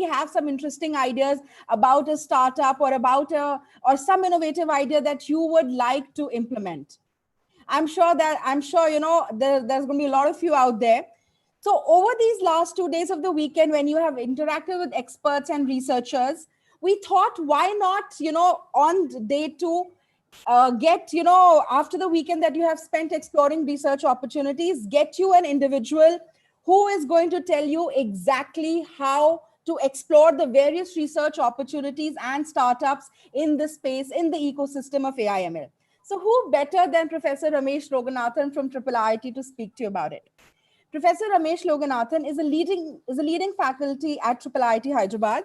have some interesting ideas about a startup or about some innovative idea that you would like to implement. I'm sure, you know, there's going to be a lot of you out there. So over these last 2 days of the weekend, when you have interacted with experts and researchers, we thought, why not, you know, on day 2, get, you know, after the weekend that you have spent exploring research opportunities, get you an individual who is going to tell you exactly how to explore the various research opportunities and startups in the space, in the ecosystem of AIML. So who better than Professor Ramesh Loganathan from IIIT to speak to you about it? Professor Ramesh Loganathan is a leading faculty at IIIT Hyderabad.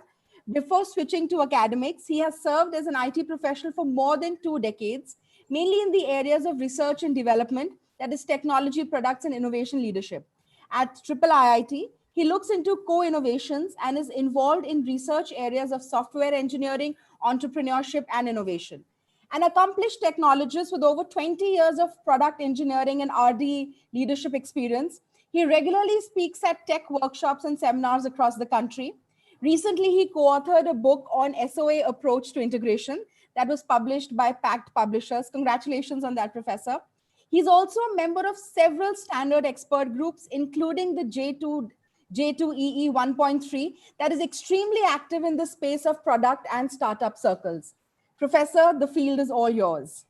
Before switching to academics, he has served as an IT professional for more than 2 decades, mainly in the areas of research and development, that is technology, products, and innovation leadership. At IIIT, he looks into co-innovations and is involved in research areas of software engineering, entrepreneurship, and innovation. An accomplished technologist with over 20 years of product engineering and R&D leadership experience, he regularly speaks at tech workshops and seminars across the country. Recently, he co-authored a book on SOA approach to integration that was published by Pact Publishers. Congratulations on that, Professor. He's also a member of several standard expert groups, including the J2EE 1.3, that is extremely active in the space of product and startup circles. Professor, the field is all yours.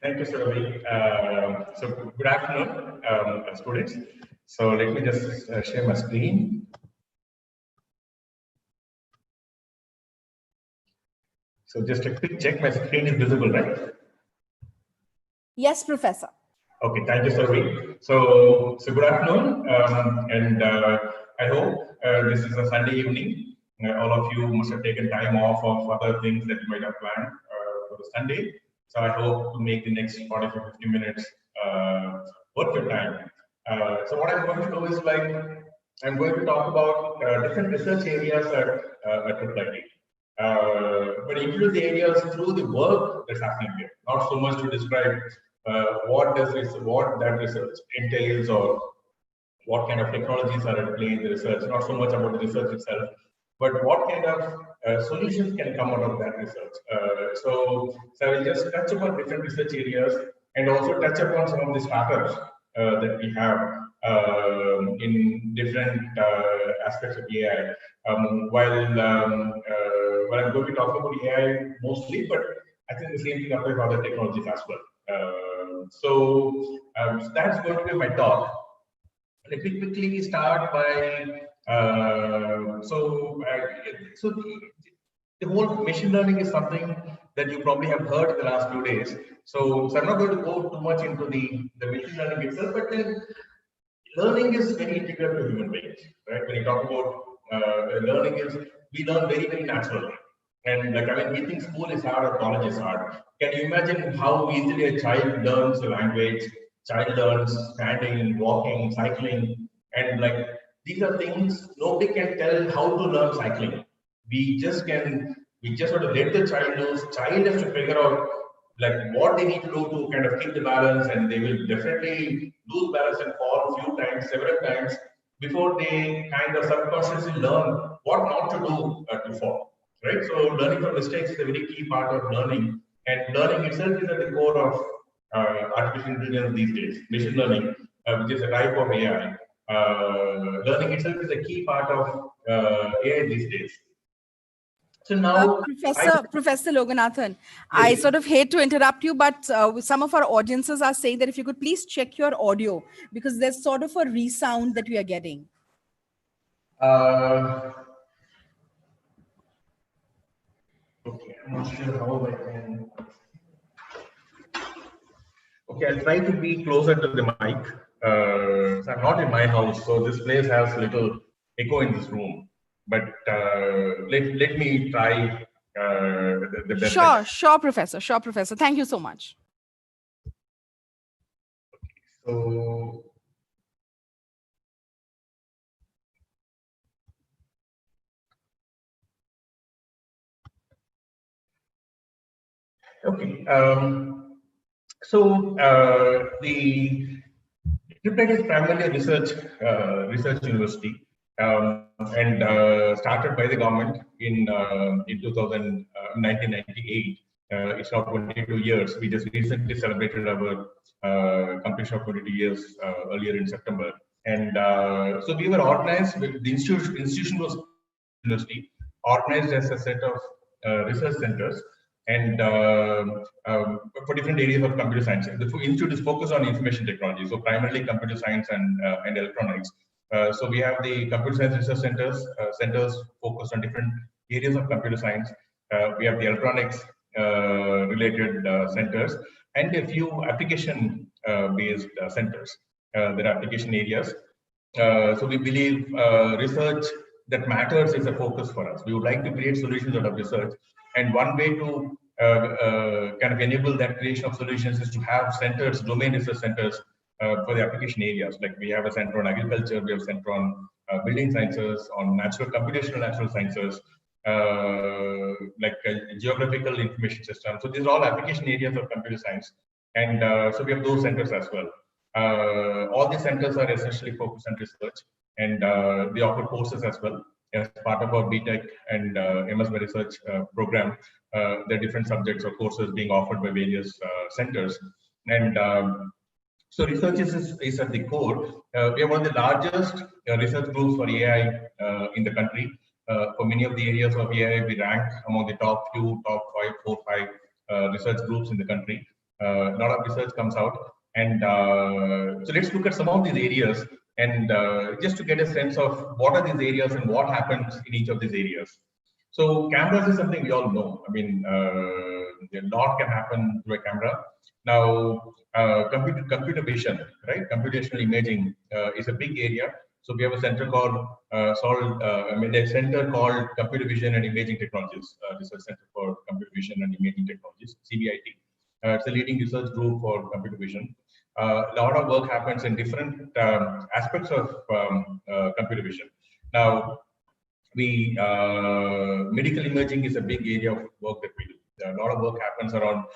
Thank you, Surabhi. So good afternoon, students. So let me just share my screen. So just a quick check, my screen is visible, right? Yes, Professor. Okay, thank you, Surabhi. So good afternoon, and I hope this is a Sunday evening. All of you must have taken time off of other things that you might have planned for the Sunday. So I hope to make the next 40 to 50 minutes worth your time. So what I'm going to do is, like, I'm going to talk about different research areas at IIIT. But include the areas through the work that's happening there. Not so much to describe what that research entails or what kind of technologies are at play in the research. Not so much about the research itself, but what kind of solutions can come out of that research. So I will just touch upon different research areas and also touch upon some of the startups that we have in different aspects of AI. While I'm going to talk about AI mostly, but I think the same thing applies for other technologies as well. So that's going to be my talk. Let me quickly start by the whole machine learning is something that you probably have heard in the last few days. So I'm not going to go too much into the machine learning itself, but then learning is very integral to human beings, right? When you talk about learning, we learn very, very naturally. And like, I mean, we think school is hard or college is hard. Can you imagine how easily a child learns a language? Child learns standing, walking, cycling, and like these are things nobody can tell how to learn cycling. We just have to let the child know. Child has to figure out like what they need to do to kind of keep the balance, and they will definitely lose balance and fall a few times, several times before they kind of subconsciously learn what not to do to fall. Right? So learning from mistakes is a very key part of learning, and learning itself is at the core of artificial intelligence these days. Machine learning, which is a type of AI. Learning itself is a key part of AI these days. So now, Professor Loganathan, yes. I sort of hate to interrupt you, but some of our audiences are saying that if you could please check your audio, because there's sort of a resound that we are getting. Okay, I'm not sure how I can. Okay, I'll try to be closer to the mic. So I'm not in my house, so this place has a little echo in this room. But let me try the best. Sure, Professor. Sure, Professor. Thank you so much. So. Okay. So the IIIT is primarily a research university. and started by the government in 1998. It's now 22 years. We just recently celebrated our completion of 22 years earlier in September. And so we were organized with the institution was university, organized as a set of research centers and for different areas of computer science. The institute is focused on information technology, so primarily computer science and electronics. So we have the computer science research centers focused on different areas of computer science. We have the electronics related centers and a few application based centers. There are application areas. So we believe research that matters is a focus for us. We would like to create solutions out of research, and one way to kind of enable that creation of solutions is to have centers, domain research centers for the application areas. Like we have a center on agriculture, we have a center on building sciences, on computational natural sciences, like geographical information system. So these are all application areas of computer science, and so we have those centers as well. All these centers are essentially focused on research, and we offer courses as well as part of our BTech and MS Research program. There are different subjects or courses being offered by various centers, and so research is at the core. We are one of the largest research groups for AI in the country. For many of the areas of AI, we rank among the top 5, 4, 5 research groups in the country. A lot of research comes out. And so let's look at some of these areas and just to get a sense of what are these areas and what happens in each of these areas. So cameras is something we all know. I mean, a lot can happen through a camera. Now, computer vision, right? Computational imaging is a big area. So we have a center called a center called Computer Vision and Imaging Technologies, Research Center for Computer Vision and Imaging Technologies, CVIT. It's a leading research group for computer vision. A lot of work happens in different aspects of computer vision. Now, medical imaging is a big area of work that we do. A lot of work happens around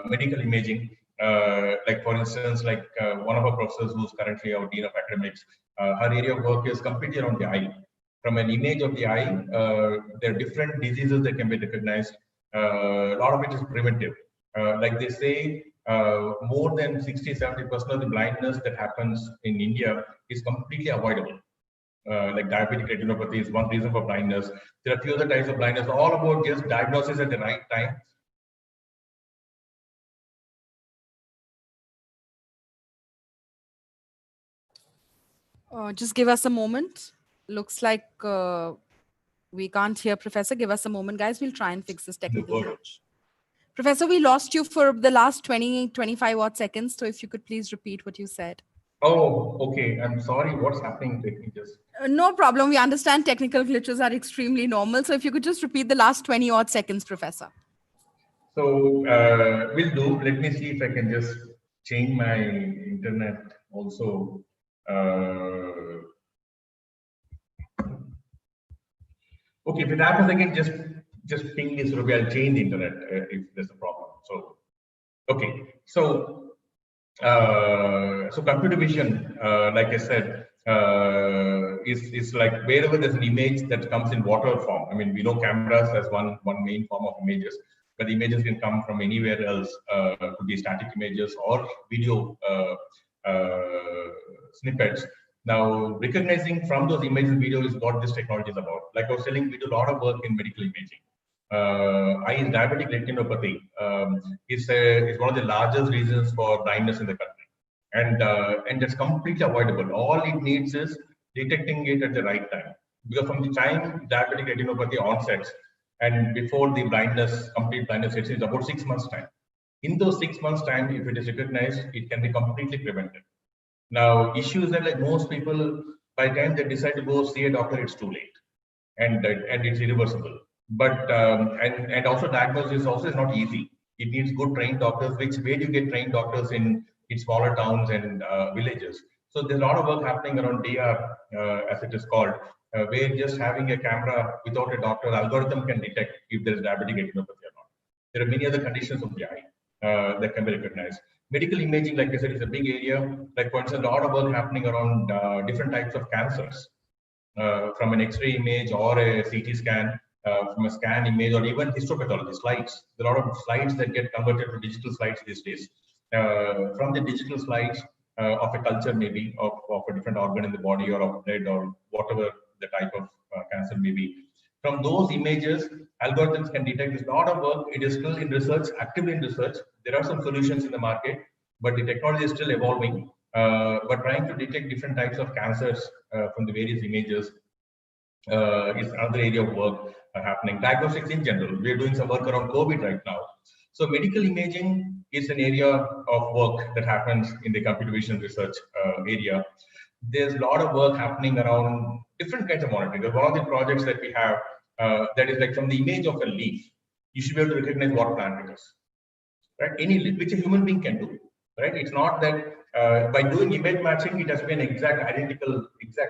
medical imaging. Like for instance, like one of our professors who's currently our Dean of Academics, her area of work is completely around the eye. From an image of the eye, there are different diseases that can be recognized. A lot of it is preventive. Like they say, more than 60-70% of the blindness that happens in India is completely avoidable. Like diabetic retinopathy is one reason for blindness. There are a few other types of blindness, all about just diagnosis at the right time. Just give us a moment. Looks like we can't hear Professor. Give us a moment, guys. We'll try and fix this technical glitch. Professor, we lost you for the last 25 odd seconds. So if you could please repeat what you said. Oh, okay. I'm sorry. What's happening? No problem. We understand technical glitches are extremely normal. So if you could just repeat the last 20 odd seconds, Professor. So we'll do. Let me see if I can just change my internet also. Okay, if it happens again, just ping this, Ruby. I'll change the internet if there's a problem. So, okay. So, so computer vision, like I said, is like wherever there's an image that comes in water form. I mean, we know cameras as one main form of images, but the images can come from anywhere else. Could be static images or video snippets. Now, recognizing from those images and videos is what this technology is about. Like I was telling, we do a lot of work in medical imaging. Eye is diabetic retinopathy is one of the largest reasons for blindness in the country, and that's completely avoidable. All it needs is detecting it at the right time. Because from the time diabetic retinopathy onsets and before the complete blindness sets, it's about 6 months time. In those 6 months time, if it is recognized, it can be completely prevented. Now, issues are like most people, by the time they decide to go see a doctor, it's too late, and it's irreversible. But and also diagnosis also is not easy. It needs good trained doctors. Where do you get trained doctors in smaller towns and villages? So there's a lot of work happening around DR, as it is called, where just having a camera without a doctor algorithm can detect if there is diabetic retinopathy or not. There are many other conditions of the eye that can be recognized. Medical imaging, like I said, is a big area. Like for instance, a lot of work happening around different types of cancers. from an X-ray image or a CT scan, from a scan image, or even histopathology slides. There are a lot of slides that get converted to digital slides these days. From the digital slides of a culture, maybe of a different organ in the body, or of blood, or whatever the type of cancer may be. From those images, algorithms can detect. There's a lot of work. It is still in research, actively in research. There are some solutions in the market, but the technology is still evolving. But trying to detect different types of cancers from the various images is another area of work happening. Diagnostics in general, we are doing some work around COVID right now. So medical imaging is an area of work that happens in the computer vision research area. There's a lot of work happening around different kinds of monitoring. One of the projects that we have that is like from the image of a leaf, you should be able to recognize what plant it is, right? Any leaf, which a human being can do, right? It's not that by doing image matching, it has to be an exact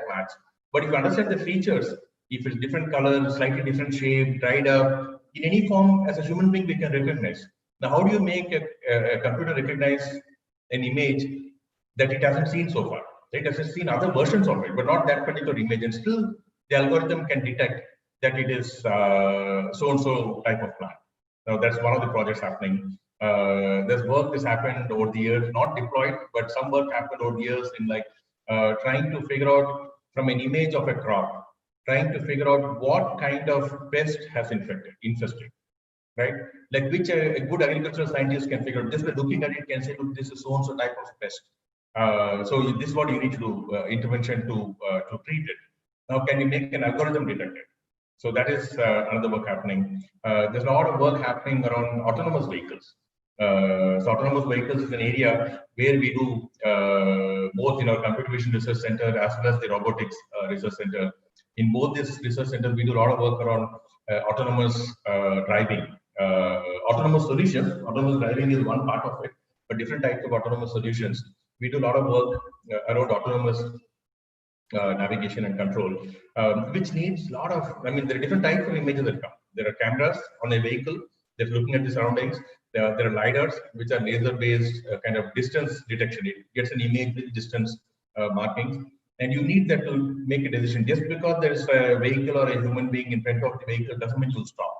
match. But if you understand the features, if it's different color, slightly different shape, dried up, in any form, as a human being, we can recognize. Now, how do you make a computer recognize an image that it hasn't seen so far? It has seen other versions of it, but not that particular image. And still, the algorithm can detect that it is so-and-so type of plant. Now, that's one of the projects happening. There's work that's happened over the years, not deployed, but some work happened over the years in like trying to figure out from an image of a crop, trying to figure out what kind of pest has infested, right? Like which a good agricultural scientist can figure out. Just by looking at it, can say, look, this is so-and-so type of pest. So this is what you need to do, intervention to treat it. Now, can you make an algorithm detect it? So that is another work happening. There's a lot of work happening around autonomous vehicles. So autonomous vehicles is an area where we do both in our computer vision research center as well as the robotics research center. In both these research centers, we do a lot of work around autonomous driving, autonomous solutions. Autonomous driving is one part of it, but different types of autonomous solutions. We do a lot of work around autonomous navigation and control, which needs a lot of, I mean, there are different types of images that come. There are cameras on a vehicle that's looking at the surroundings. There are lidars, which are laser-based kind of distance detection. It gets an image with distance markings, and you need that to make a decision. Just because there is a vehicle or a human being in front of the vehicle doesn't mean you'll stop.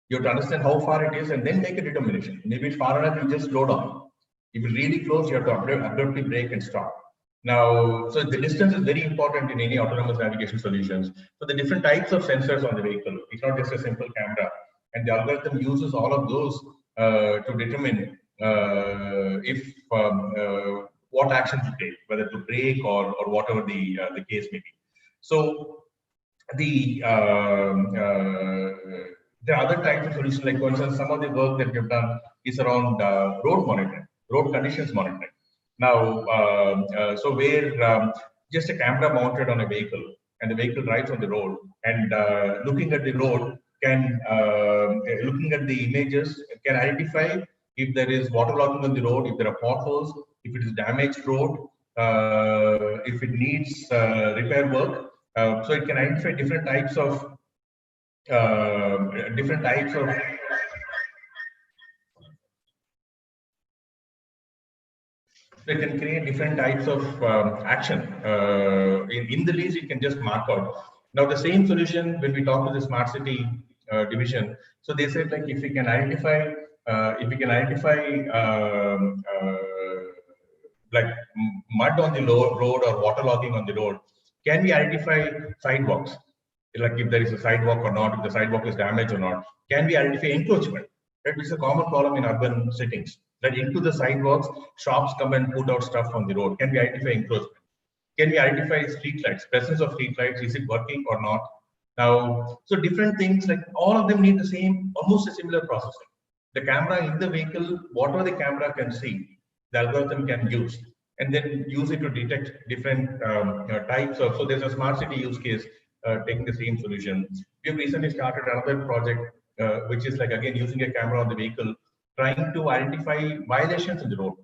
You have to understand how far it is and then make a determination. Maybe it's far enough, you just slow down. If it's really close, you have to abruptly brake and stop. Now, so the distance is very important in any autonomous navigation solutions. So the different types of sensors on the vehicle, it's not just a simple camera. And the algorithm uses all of those to determine if what action to take, whether to brake or whatever the case may be. So the other types of solutions, like for instance, some of the work that we've done is around road monitoring, road conditions monitoring. Now, so where just a camera mounted on a vehicle and the vehicle drives on the road and looking at the road can, looking at the images, can identify if there is waterlogging on the road, if there are potholes, if it is damaged road, if it needs repair work. So it can identify different types of They can create different types of action. In the list, you can just mark out. Now, the same solution when we talk to the smart city division, so they said like if we can identify, like mud on the road or waterlogging on the road, can we identify sidewalks? Like if there is a sidewalk or not, if the sidewalk is damaged or not, can we identify encroachment? Right, which is a common problem in urban settings. That into the sidewalks, shops come and put out stuff on the road. Can we identify encroachment? Can we identify street lights, presence of street lights, is it working or not? Now, so different things, like all of them need the same, almost a similar processing. The camera in the vehicle, whatever the camera can see, the algorithm can use, and then use it to detect different types of, so there's a smart city use case taking the same solution. We've recently started another project, which is like, again, using a camera on the vehicle, trying to identify violations in the road.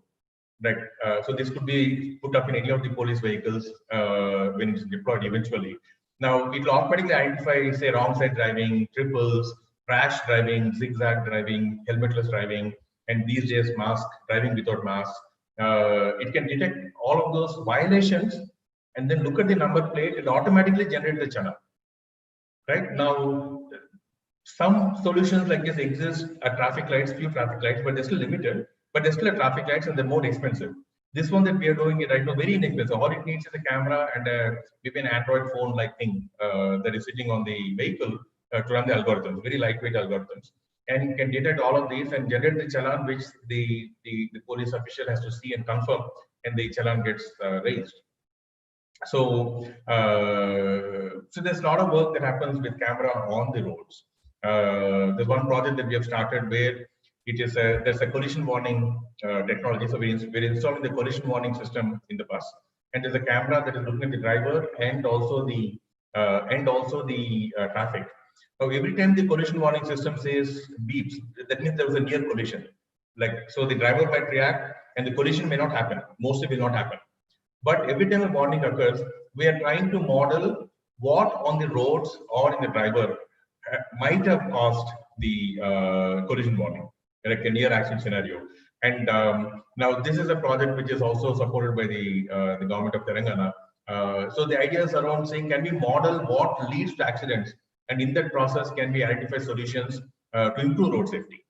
Right. So this could be put up in any of the police vehicles when it's deployed eventually. Now, it will automatically identify, say, wrong side driving, triples, crash driving, zigzag driving, helmetless driving, and these days, mask, driving without mask. It can detect all of those violations and then look at the number plate, it automatically generates the challan. Right now, some solutions like this exist at traffic lights, few traffic lights, but they're still limited. But they're still at traffic lights and they're more expensive. This one that we are doing it right now, very inexpensive. All it needs is a camera and maybe an Android phone like thing that is sitting on the vehicle to run the algorithms, very lightweight algorithms. And can detect all of these and generate the challan, which the police official has to see and confirm, and the challan gets raised. So, so there's a lot of work that happens with camera on the roads. There's one project that we have started where there's a collision warning technology. So we're installing the collision warning system in the bus, and there's a camera that is looking at the driver and also the traffic. So every time the collision warning system says beeps, that means there was a near collision. Like, so the driver might react and the collision may not happen. Mostly will not happen. But every time a warning occurs, we are trying to model what on the roads or in the driver might have caused the collision warning, like a near accident scenario. And now this is a project which is also supported by the government of Telangana. So the idea is around saying, can we model what leads to accidents? And in that process, can we identify solutions to improve road safety?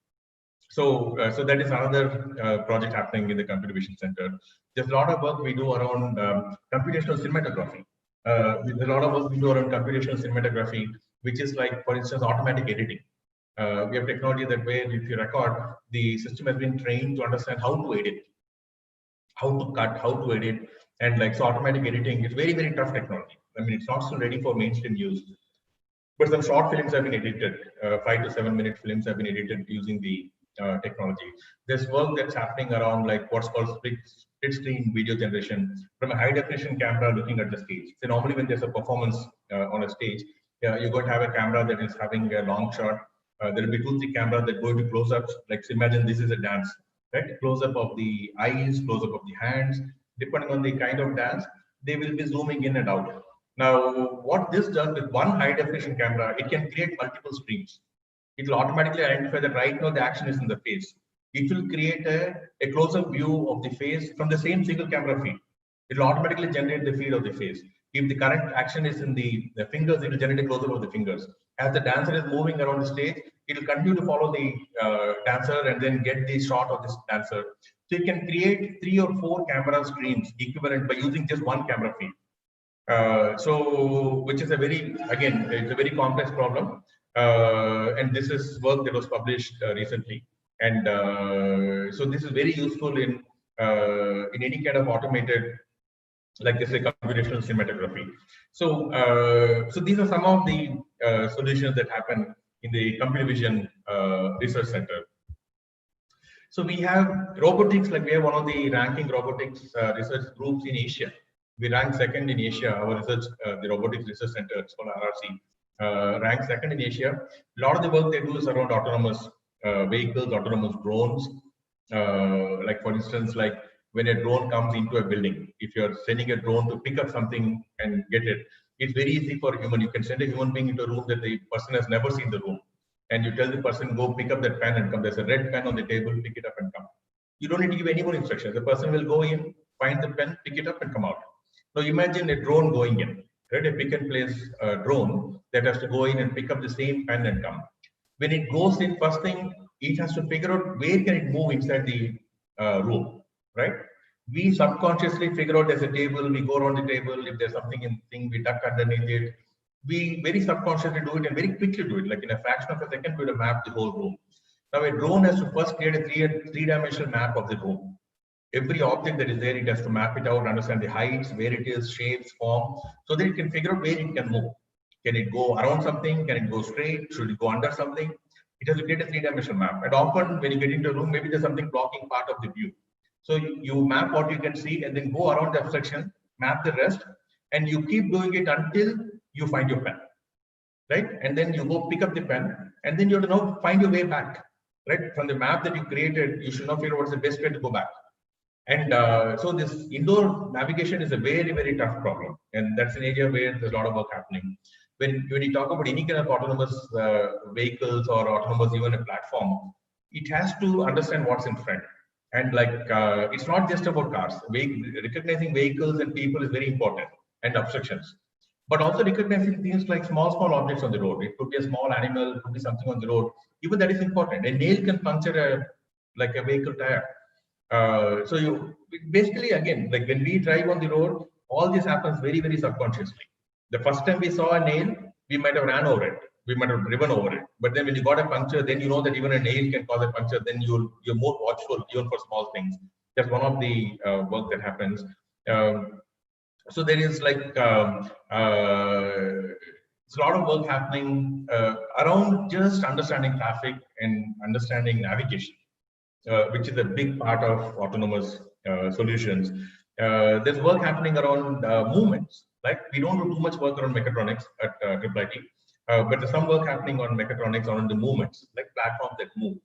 So, so that is another project happening in the Computer Vision Center. There's a lot of work we do around computational cinematography. There's a lot of work we do around computational cinematography, which is like, for instance, automatic editing. We have technology that where if you record, the system has been trained to understand how to edit, how to cut, how to edit, and like so automatic editing is very, very tough technology. I mean, it's not still ready for mainstream use. But some short films have been edited, 5 to 7 minute films have been edited using the technology. There's work that's happening around like what's called split screen video generation from a high definition camera looking at the stage. So normally when there's a performance on a stage, you're going to have a camera that is having a long shot. There will be 2-3 cameras that go into close-ups. Like so imagine this is a dance, right? Close-up of the eyes, close-up of the hands. Depending on the kind of dance, they will be zooming in and out. Now, what this does with one high definition camera, it can create multiple streams. It will automatically identify that right now the action is in the face. It will create a close-up view of the face from the same single camera feed. It will automatically generate the feed of the face. If the current action is in the fingers, it will generate a close-up of the fingers. As the dancer is moving around the stage, it will continue to follow the dancer and then get the shot of this dancer. So you can create 3 or 4 camera streams equivalent by using just one camera feed. So, which is a very, again, it's a very complex problem. And this is work that was published recently. And so this is very useful in any kind of automated, like this, like computational cinematography. So, so these are some of the solutions that happen in the Computer Vision Research Center. So we have robotics, like we have one of the ranking robotics research groups in Asia. We rank second in Asia. Our research, the Robotics Research Center, it's called RRC, ranks second in Asia. A lot of the work they do is around autonomous vehicles, autonomous drones. Like for instance, like when a drone comes into a building, if you're sending a drone to pick up something and get it, it's very easy for a human. You can send a human being into a room that the person has never seen the room. And you tell the person, go pick up that pen and come. There's a red pen on the table, pick it up and come. You don't need to give any more instructions. The person will go in, find the pen, pick it up and come out. Now imagine a drone going in, right? A pick and place drone that has to go in and pick up the same pen and come. When it goes in, first thing, it has to figure out where can it move inside the room, right? We subconsciously figure out there's a table, we go around the table, if there's something in the thing, we duck underneath it. We very subconsciously do it and very quickly do it, like in a fraction of a second, we would map the whole room. Now a drone has to first create a three-dimensional map of the room. Every object that is there, it has to map it out, understand the heights, where it is, shapes, form, so that it can figure out where it can move. Can it go around something? Can it go straight? Should it go under something? It has to create a three-dimensional map. And often when you get into a room, maybe there's something blocking part of the view. So you map what you can see and then go around that section, map the rest, and you keep doing it until you find your pen, right? And then you go pick up the pen, and then you have to now find your way back, right? From the map that you created, you should now figure out what's the best way to go back. And so this indoor navigation is a very, very tough problem. And that's an area where there's a lot of work happening. When you talk about any kind of autonomous vehicles or autonomous, even a platform, it has to understand what's in front. And like, it's not just about cars. Recognizing vehicles and people is very important. and obstructions. But also recognizing things like small objects on the road. It could be a small animal, it could be something on the road. Even that is important. A nail can puncture like a vehicle tire. So you basically, again, like when we drive on the road, all this happens very, very subconsciously. The first time we saw a nail, we might have ran over it, we might have driven over it. But then when you got a puncture, then you know that even a nail can cause a puncture. Then you're more watchful even for small things. That's one of the work that happens. So there is like it's a lot of work happening around just understanding traffic and understanding navigation, which is a big part of autonomous solutions. There's work happening around movements. Like we don't do too much work around mechatronics at IIIT, but there's some work happening on mechatronics around the movements, like platforms that move.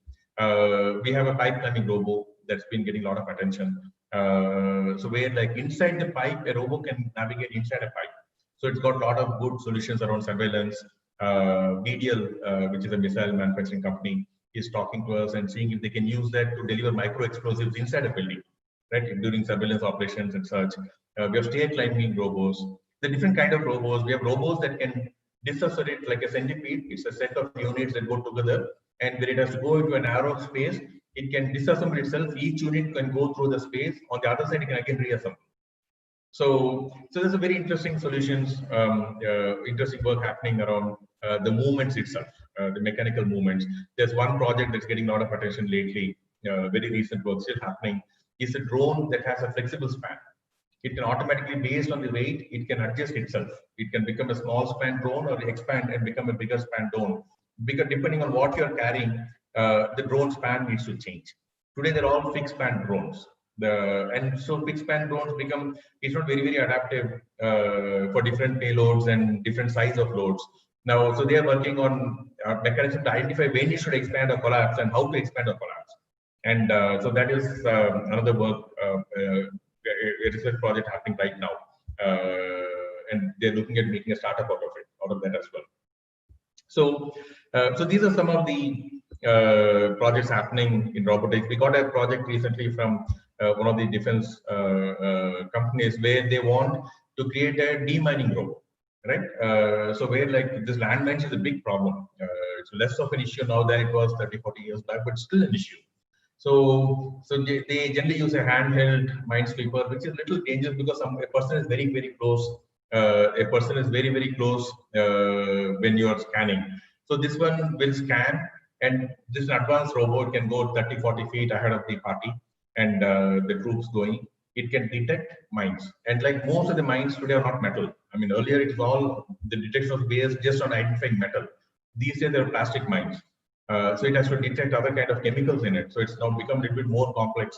We have a pipe climbing robo that's been getting a lot of attention. So where like inside the pipe, a robo can navigate inside a pipe. So it's got a lot of good solutions around surveillance. BDL, which is a missile manufacturing company, is talking to us and seeing if they can use that to deliver micro explosives inside a building, right, during surveillance operations and such. We have stair climbing robots. The different kind of robots. We have robots that can disassociate like a centipede. It's a set of units that go together, and when it has to go into a narrow space, it can disassemble itself. Each unit can go through the space. On the other side, it can again reassemble. So there's a very interesting solutions, interesting work happening around the movements itself, the mechanical movements. There's one project that's getting a lot of attention lately, very recent work still happening, is a drone that has a flexible span. It can automatically, based on the weight, it can adjust itself. It can become a small span drone or expand and become a bigger span drone. Because depending on what you're carrying, the drone span needs to change. Today, they're all fixed span drones. And so fixed span drones become, it's not very, very adaptive for different payloads and different size of loads. Now, so they are working on a mechanism to identify when you should expand or collapse and how to expand or collapse. And so that is another work, a research project happening right now. And they're looking at making a startup out of that as well. So, so these are some of the projects happening in robotics. We got a project recently from one of the defense companies where they want to create a demining robot, right? So where like this landmines is a big problem. It's less of an issue now than it was 30, 40 years back, but still an issue. So they generally use a handheld minesweeper, which is a little dangerous because a person is very, very close. A person is very, very close when you are scanning. So this one will scan, and this advanced robot can go 30, 40 feet ahead of the party and the troops going. It can detect mines. And like most of the mines today are not metal. I mean, earlier it was all the detection was based just on identifying metal. These days there are plastic mines. So it has to detect other kind of chemicals in it. So it's now become a little bit more complex,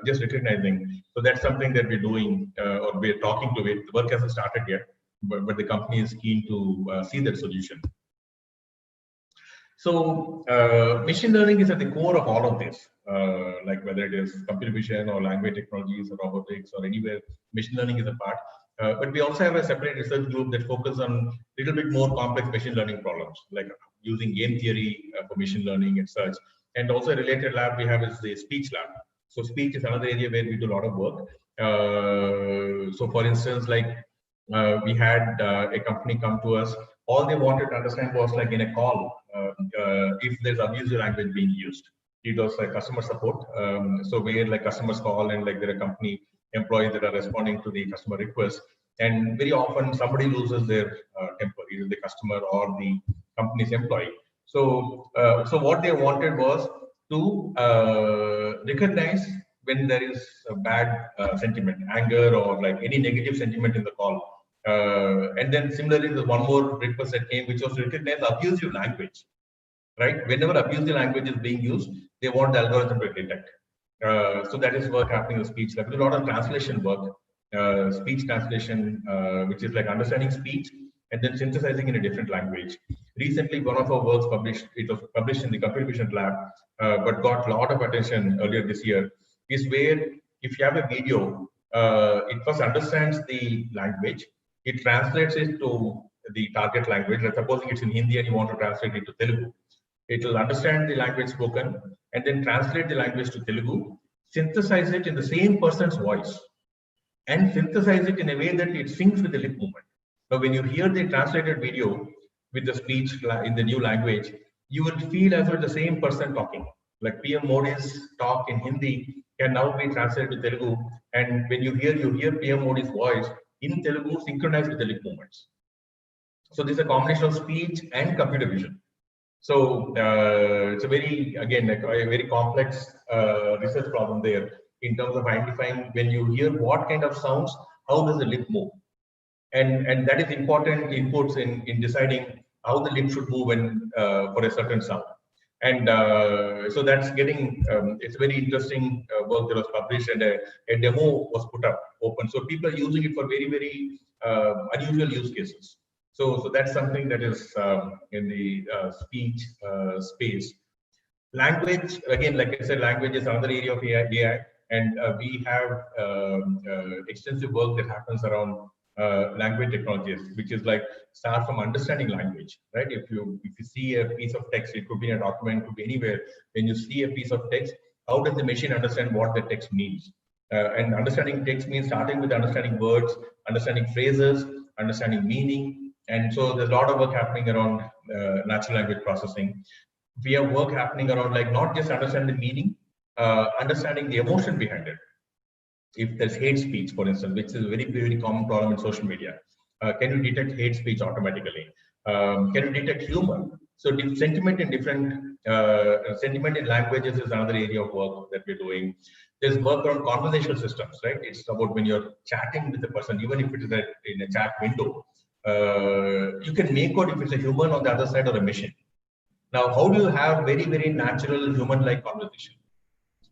just recognizing. So that's something that we're doing, or we're talking to it. The work hasn't started yet, but the company is keen to see that solution. So machine learning is at the core of all of this, like whether it is computer vision or language technologies or robotics or anywhere, machine learning is a part. But we also have a separate research group that focuses on a little bit more complex machine learning problems, like using game theory for machine learning and such. And also a related lab we have is the speech lab. So speech is another area where we do a lot of work. So for instance, like we had a company come to us. All they wanted to understand was like in a call, if there's abusive language being used. It was like customer support. So where like customers call and like there are company employees that are responding to the customer request. And very often somebody loses their temper, either the customer or the company's employee. So, so what they wanted was to recognize when there is a bad sentiment, anger or like any negative sentiment in the call. And then similarly, there's one more request that came, which was to recognize abusive language, right? Whenever abusive language is being used, they want the algorithm to detect. So that is work happening in speech. Like a lot of translation work, speech translation, which is like understanding speech and then synthesizing in a different language. Recently, one of our works published, it was published in the computer vision lab, but got a lot of attention earlier this year, is where if you have a video, it first understands the language, it translates it to the target language. Like supposing it's in Hindi and you want to translate it to Telugu. It will understand the language spoken and then translate the language to Telugu, synthesize it in the same person's voice. and synthesize it in a way that it syncs with the lip movement. Now, when you hear the translated video with the speech in the new language, you will feel as though the same person talking. Like PM Modi's talk in Hindi can now be translated to Telugu, and when you hear PM Modi's voice in Telugu synchronized with the lip movements. So this is a combination of speech and computer vision. So it's a very, again, a very complex research problem there in terms of identifying when you hear what kind of sounds, how does the lip move? And that is important inputs in deciding how the lip should move for a certain sound. And so that's getting, it's very interesting work that was published, and a demo was put up open. So people are using it for very, very unusual use cases. So that's something that is in the speech space. Language, again, like I said, language is another area of AI, and we have extensive work that happens around language technologies, which is like start from understanding language, right? If you see a piece of text, it could be a document, could be anywhere. When you see a piece of text, how does the machine understand what the text means? And understanding text means starting with understanding words, understanding phrases, understanding meaning. And so there's a lot of work happening around natural language processing. We have work happening around like not just understanding the meaning, understanding the emotion behind it. If there's hate speech, for instance, which is a very, very common problem in social media, can you detect hate speech automatically? Can you detect humor? So sentiment in different sentiment in languages is another area of work that we're doing. There's work around conversational systems, right? It's about when you're chatting with a person, even if it is in a chat window, you can make out if it's a human on the other side or a machine. Now, how do you have very, very natural human-like conversation?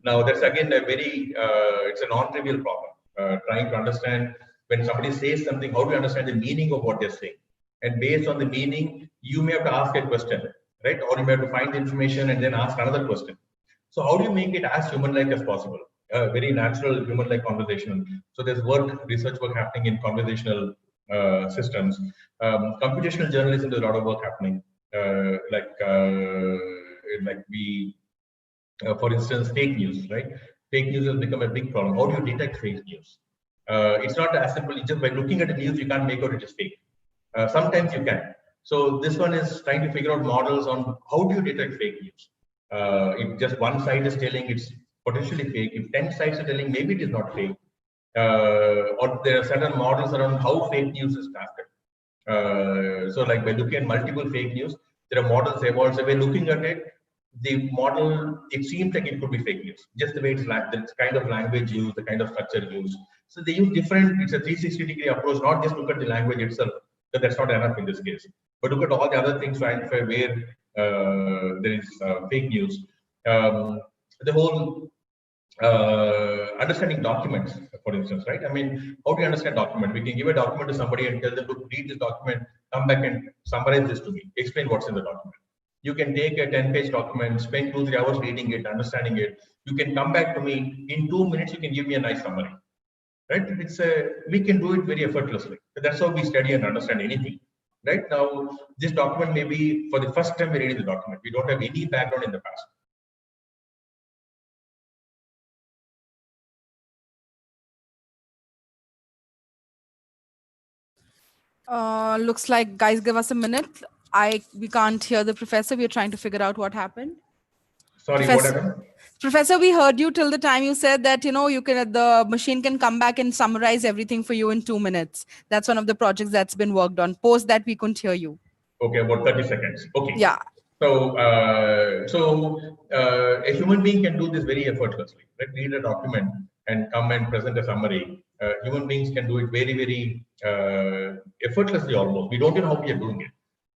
Now, that's again a very, it's a non-trivial problem, trying to understand when somebody says something, how do you understand the meaning of what they're saying? And based on the meaning, you may have to ask a question, right? Or you may have to find the information and then ask another question. So how do you make it as human-like as possible? Very natural human-like conversation. So there's research work happening in conversational systems. Computational journalism, there's a lot of work happening. For instance, fake news, right? Fake news has become a big problem. How do you detect fake news? It's not as simple. Just by looking at the news, you can't make out it is fake. Sometimes you can. So this one is trying to figure out models on how do you detect fake news. If just one side is telling it's potentially fake, if 10 sides are telling maybe it is not fake, or there are certain models around how fake news is crafted. So like by looking at multiple fake news, there are models evolved. So by looking at it, the model, it seems like it could be fake news, just the way it's the kind of language used, the kind of structure used. So they use different, it's a 360-degree approach, not just look at the language itself, but that's not enough in this case, but look at all the other things to identify where there is fake news. The whole understanding documents, for instance, right? I mean, how do you understand document? We can give a document to somebody and tell them to read this document, come back and summarize this to me, explain what's in the document. You can take a 10-page document, spend 2-3 hours reading it, understanding it. You can come back to me in 2 minutes. You can give me a nice summary, right? We can do it very effortlessly. That's how we study and understand anything, right? Now, this document may be for the first time we're reading the document. We don't have any background in the past. Looks like, guys, give us a minute. We can't hear the professor. We're trying to figure out what happened. Sorry, what happened? Professor, we heard you till the time you said that, the machine can come back and summarize everything for you in 2 minutes. That's one of the projects that's been worked on. Post that, we couldn't hear you. Okay, about 30 seconds. Okay. Yeah. So, a human being can do this very effortlessly, right? Read a document and come and present a summary. Human beings can do it very, very effortlessly almost. We don't even know how we are doing it.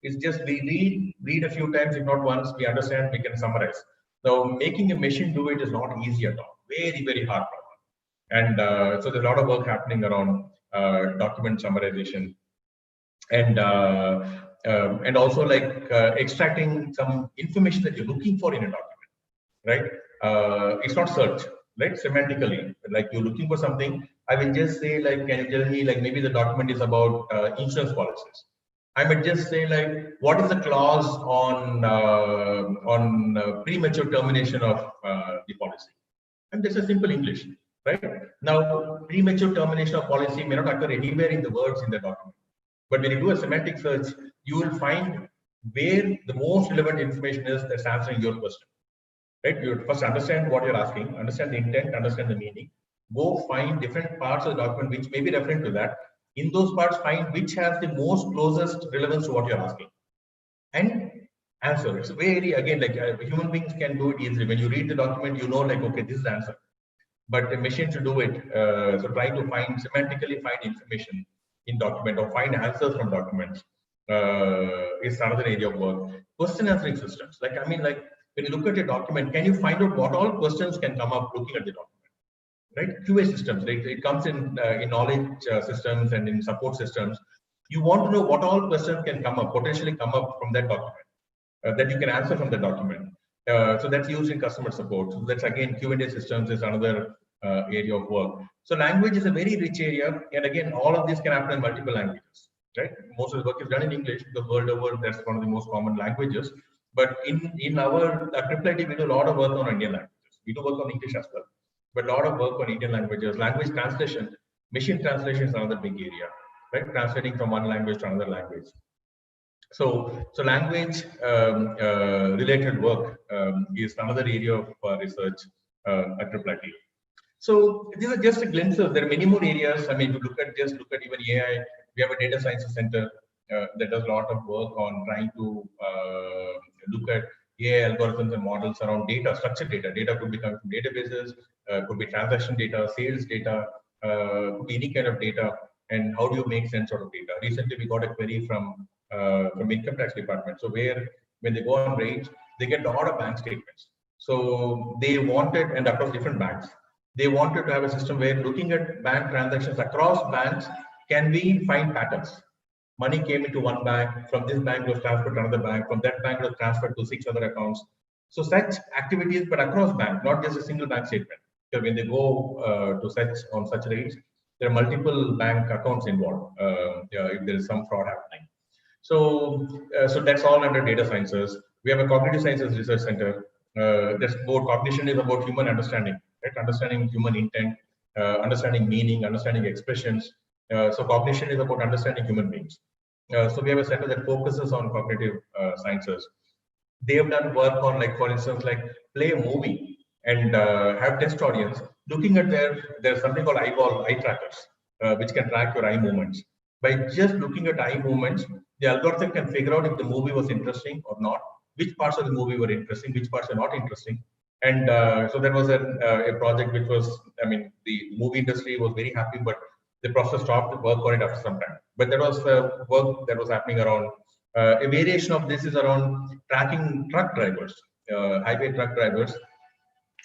It's just we read a few times, if not once, we understand, we can summarize. Now, making a machine do it is not easy at all. Very, very hard problem. And so there's a lot of work happening around document summarization and also like extracting some information that you're looking for in a document, right? It's not search, right? Semantically, like you're looking for something. I will just say, like, can you tell me, like, maybe the document is about insurance policies. I might just say, like, what is the clause on premature termination of the policy? And this is simple English. right? Now, premature termination of policy may not occur anywhere in the words in the document. But when you do a semantic search, you will find where the most relevant information is that's answering your question, right? You first understand what you're asking, understand the intent, understand the meaning, go find different parts of the document which may be referring to that. In those parts, find which has the most closest relevance to what you're asking and answer. It's very, again, like human beings can do it easily. When you read the document, you know, like, okay, this is the answer. But a machine to do it, so trying to semantically find information in document or find answers from documents is another area of work. Question answering systems, like, I mean, like when you look at a document, can you find out what all questions can come up looking at the document, right? QA systems, right? It comes in knowledge systems and in support systems. You want to know what all questions can come up, potentially come up from that document that you can answer from the document. So that's used in customer support. So that's again, Q&A systems is another area of work. So language is a very rich area. And again, all of this can happen in multiple languages, right? Most of the work is done in English because world over, that's one of the most common languages. But in our Triple IT, we do a lot of work on Indian languages. We do work on English as well, but a lot of work on Indian languages. Language translation, machine translation is another big area, right? Translating from one language to another language. So language related work is another area of research at Triple IT. So these are just a glimpses. There are many more areas. I mean, look at even AI. We have a data sciences center that does a lot of work on trying to look at AI algorithms and models around data, structured data. Data could be coming from databases, could be transaction data, sales data, could be any kind of data. And how do you make sense out of data? Recently, we got a query from income tax department. So when they go on raids, they get a lot of bank statements. So they wanted, and across different banks, they wanted to have a system where looking at bank transactions across banks, can we find patterns? Money came into one bank, from this bank was transferred to another bank, from that bank was transferred to 6 other accounts. So such activities, but across bank, not just a single bank statement. So when they go to such rates, there are multiple bank accounts involved if there is some fraud happening. So that's all under data sciences. We have a cognitive sciences research center. That's more cognition is about human understanding, right? Understanding human intent, understanding meaning, understanding expressions. So cognition is about understanding human beings. So we have a center that focuses on cognitive sciences. They have done work on, like, for instance, like play a movie and have test audience looking at there's something called eye trackers, which can track your eye movements. By just looking at eye movements, the algorithm can figure out if the movie was interesting or not, which parts of the movie were interesting, which parts are not interesting. And so that was a project which was, I mean, the movie industry was very happy, but the process stopped work on it after some time. But there was work that was happening around, a variation of this is around tracking truck drivers, highway truck drivers,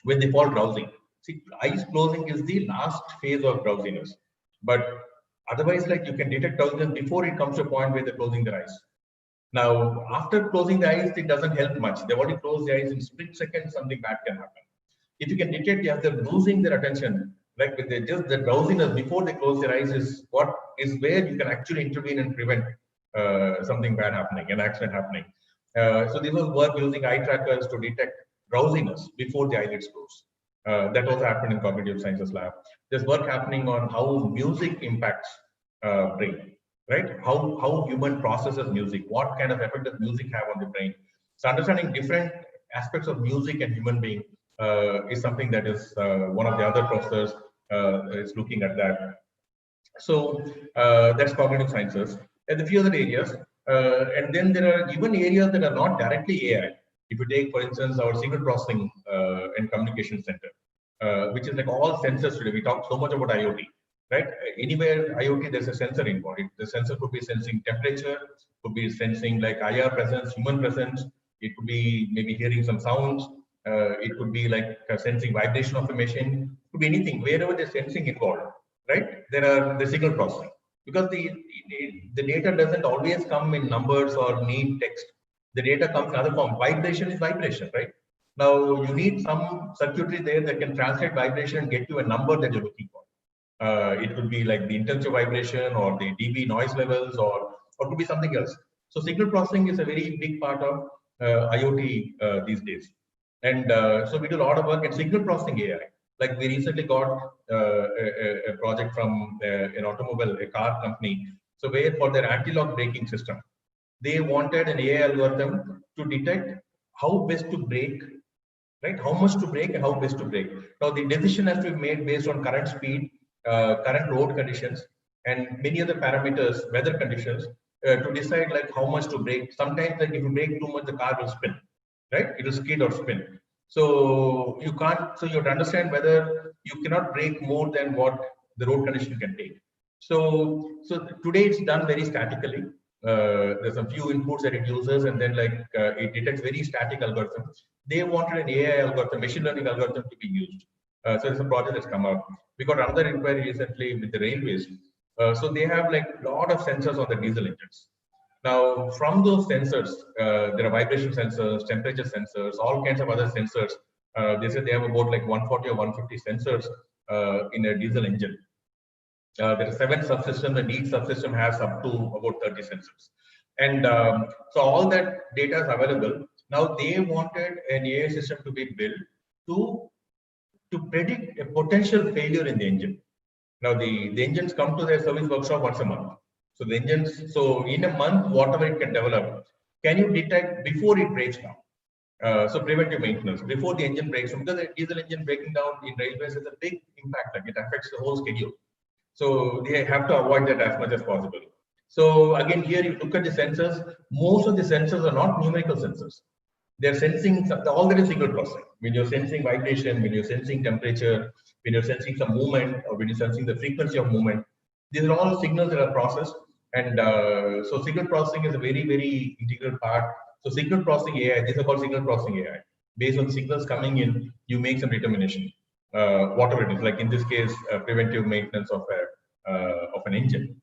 when they fall drowsy. See, eyes closing is the last phase of drowsiness. But otherwise, like, you can detect drowsiness before it comes to a point where they're closing their eyes. Now, after closing the eyes, it doesn't help much. They've already closed the eyes, in split second, something bad can happen. If you can detect, yes, they're losing their attention, like with the drowsiness before they close their eyes is where you can actually intervene and prevent something bad happening, an accident happening. So this was work using eye trackers to detect drowsiness before the eyelids close. That also happened in cognitive sciences lab. There's work happening on how music impacts brain, right? How human processes music, what kind of effect does music have on the brain? So understanding different aspects of music and human being is something that is one of the other professors is looking at that. So that's cognitive sciences and a few other areas. And then there are even areas that are not directly AI. If you take, for instance, our signal processing and communication center, which is like all sensors today. We talk so much about IoT, right? Anywhere IoT, there's a sensor involved. The sensor could be sensing temperature, could be sensing like IR presence, human presence. It could be maybe hearing some sounds. It could be like sensing vibration of a machine. It could be anything. Wherever there's sensing involved, right? There are the signal processing, because the data doesn't always come in numbers or need text. The data comes in other form. Vibration is vibration, right? Now you need some circuitry there that can translate vibration and get you a number that you're looking for. It could be like the intensity vibration or the dB noise levels, or could be something else. So signal processing is a very big part of IoT these days. And so we do a lot of work in signal processing AI. Like we recently got a project from an automobile, a car company. So where for their anti-lock braking system, they wanted an AI algorithm to detect how best to brake, right? How much to brake and how best to brake. Now the decision has to be made based on current speed, current road conditions, and many other parameters, weather conditions, to decide like how much to brake. Sometimes like if you brake too much, the car will spin, right? It will skid or spin. So you can't. So you have to understand whether you cannot brake more than what the road condition can take. So today it's done very statically. There's a few inputs that it uses, and then like it detects very static algorithms. They wanted an AI algorithm, machine learning algorithm to be used. So it's a project that's come up. We got another inquiry recently with the railways. So they have like a lot of sensors on the diesel engines. Now, from those sensors, there are vibration sensors, temperature sensors, all kinds of other sensors. They said they have about like 140 or 150 sensors in a diesel engine. There are 7 subsystems, and each subsystem has up to about 30 sensors. And so all that data is available. Now they wanted an AI system to be built to predict a potential failure in the engine. Now the engines come to their service workshop once a month. So the engines, so in a month, whatever it can develop, can you detect before it breaks down? So preventive maintenance before the engine breaks down, because the diesel engine breaking down in railways is a big impact. Like it affects the whole schedule. So they have to avoid that as much as possible. So again, here you look at the sensors. Most of the sensors are not numerical sensors. They're sensing all that is signal processing. When you're sensing vibration, when you're sensing temperature, when you're sensing some movement, or when you're sensing the frequency of movement, these are all signals that are processed. And so signal processing is a very, very integral part. So signal processing AI, these are called signal processing AI. Based on signals coming in, you make some determination, whatever it is. Like in this case, preventive maintenance of an engine.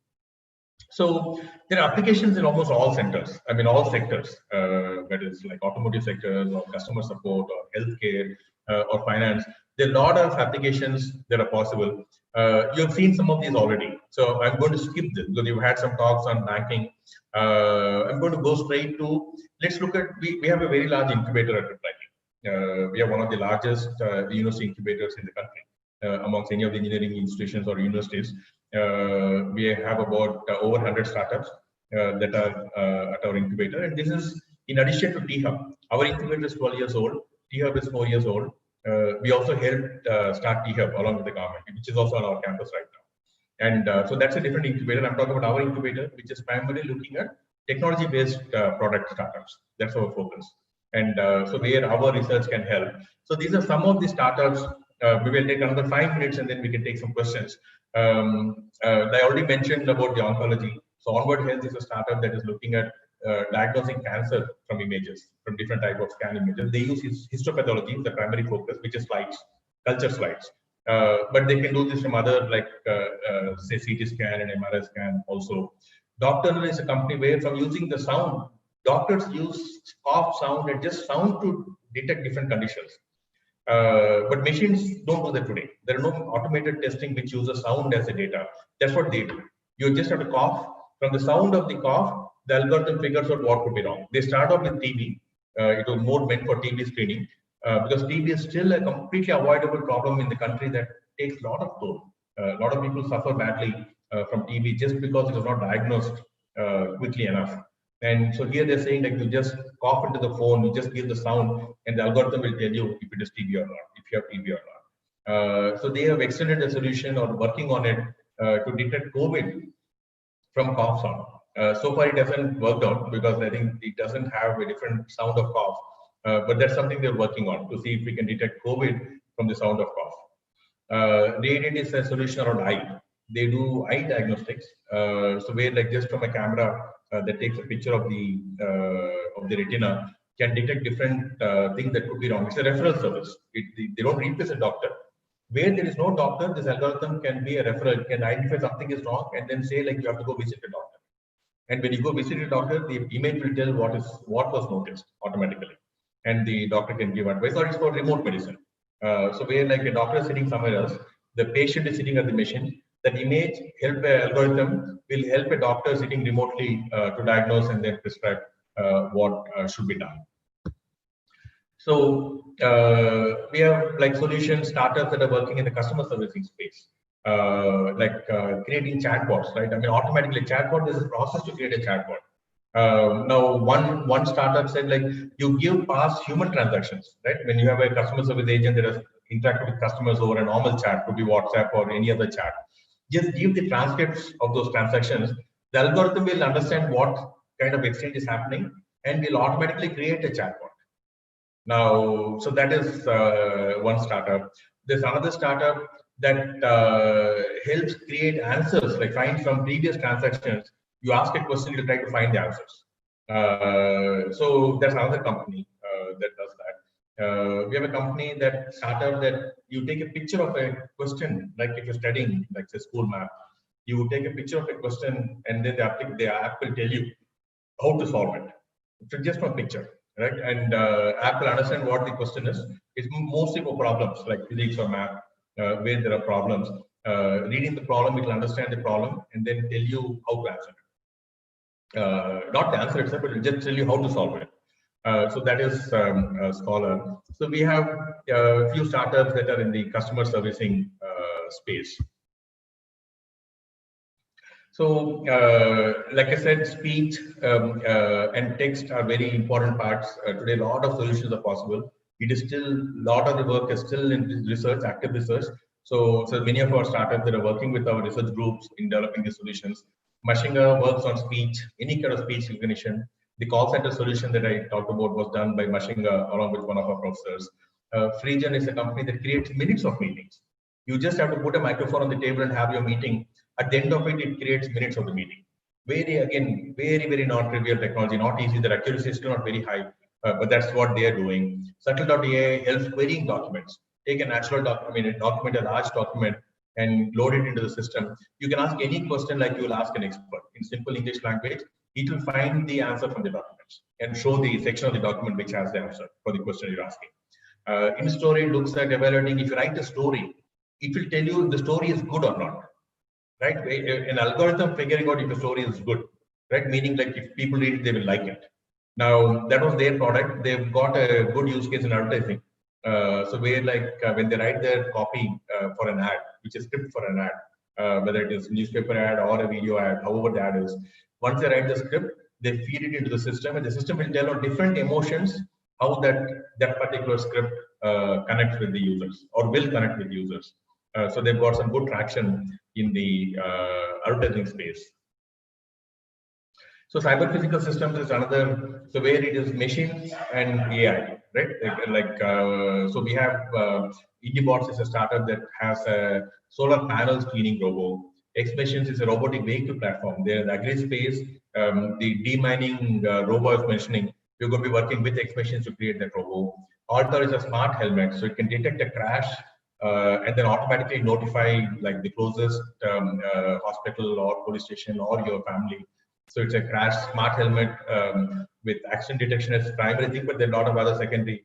So there are applications in almost all sectors. I mean, all sectors, whether it's like automotive sectors or customer support or healthcare or finance. There are a lot of applications that are possible. You've seen some of these already. So I'm going to skip this because you've had some talks on banking. I'm going to go straight to, let's look at, we have a very large incubator at Reply. We are one of the largest university incubators in the country amongst any of the engineering institutions or universities. We have about over 100 startups that are at our incubator, and this is in addition to T-Hub. Our incubator is 12 years old. T-Hub is 4 years old. We also helped start T-Hub along with the government, which is also on our campus right now. And so that's a different incubator. I'm talking about our incubator, which is primarily looking at technology-based product startups. That's our focus. And so where our research can help. So these are some of the startups. We will take another 5 minutes and then we can take some questions. I already mentioned about the oncology. So Onward Health is a startup that is looking at diagnosing cancer from images, from different type of scan images. They use histopathology, the primary focus, which is slides, culture slides. But they can do this from other like say CT scan and MRI scan also. Doctor is a company where from using the sound, doctors use cough sound and just sound to detect different conditions. But machines don't do that today. There are no automated testing which uses sound as a data. That's what they do. You just have to cough. From the sound of the cough, the algorithm figures out what could be wrong. They start off with TB. It was more meant for TB screening because TB is still a completely avoidable problem in the country that takes a lot of toll. A lot of people suffer badly from TB just because it was not diagnosed quickly enough. And so here they're saying that you just cough into the phone, you just give the sound, and the algorithm will tell you if it is TB or not, if you have TB or not. So they have extended the solution or working on it to detect COVID from cough sound. So far it hasn't worked out because I think it doesn't have a different sound of cough, but that's something they're working on to see if we can detect COVID from the sound of cough. Radiant is a solution around eye. They do eye diagnostics. So where like just from a camera that takes a picture of the retina can detect different things that could be wrong. It's a referral service. They don't replace a doctor. Where there is no doctor, this algorithm can be a referral. It can identify something is wrong and then say like you have to go visit a doctor. And when you go visit a doctor, the image will tell what was noticed automatically, and the doctor can give advice. Or it's for remote medicine. So where like a doctor is sitting somewhere else, the patient is sitting at the machine. That image help algorithm will help a doctor sitting remotely to diagnose and then prescribe what should be done. So we have like solution startups that are working in the customer servicing space, creating chatbots, right? I mean, automatically chatbot is a process to create a chatbot. Now, one startup said like you give past human transactions, right? When you have a customer service agent that has interacted with customers over a normal chat, could be WhatsApp or any other chat, just give the transcripts of those transactions. The algorithm will understand what kind of exchange is happening and will automatically create a chatbot. Now, so that is one startup. There's another startup that helps create answers, like find from previous transactions. You ask a question, you try to find the answers. So that's another company that does that. We have a company that startup that you take a picture of a question, like if you're studying, like say school math, you take a picture of a question and then the app will tell you how to solve it. So just from picture, right? And app will understand what the question is. It's mostly for problems like physics or math, where there are problems. Reading the problem, it will understand the problem and then tell you how to answer it. Not the answer itself, but it will just tell you how to solve it. So that is Scholar. So we have a few startups that are in the customer servicing space. So, like I said, speech and text are very important parts. Today, a lot of solutions are possible. It is still, a lot of the work is still in research, active research. So many of our startups that are working with our research groups in developing the solutions. Mashinga works on speech, any kind of speech recognition. The call center solution that I talked about was done by Mashinga along with one of our professors. Freegen is a company that creates minutes of meetings. You just have to put a microphone on the table and have your meeting. At the end of it, it creates minutes of the meeting. Very non-trivial technology, not easy. The accuracy is still not very high, but that's what they are doing. Subtle.ai helps querying documents. Take a natural document, a large document, and load it into the system. You can ask any question like you will ask an expert in simple English language. It will find the answer from the documents and show the section of the document which has the answer for the question you're asking. InStory looks at evaluating if you write a story, it will tell you if the story is good or not, right? An algorithm figuring out if a story is good, right? Meaning like if people read it, they will like it. Now that was their product. They've got a good use case in advertising. So where when they write their copy for an ad, which is script for an ad, whether it is newspaper ad or a video ad, however the ad is, once they write the script, they feed it into the system, and the system will tell on different emotions how that particular script connects with the users or will connect with users. So they've got some good traction in the advertising space. So cyber physical systems is another, so where it is machines and AI, right? So we have Indiebots is a startup that has a solar panels cleaning robot. X Machines is a robotic vehicle platform. There in the agri space, the demining robot is mentioning, we're going to be working with X Machines to create that robot. Alter is a smart helmet, so it can detect a crash and then automatically notify like the closest hospital or police station or your family. So it's a crash smart helmet with accident detection as primary thing, but there are a lot of other secondary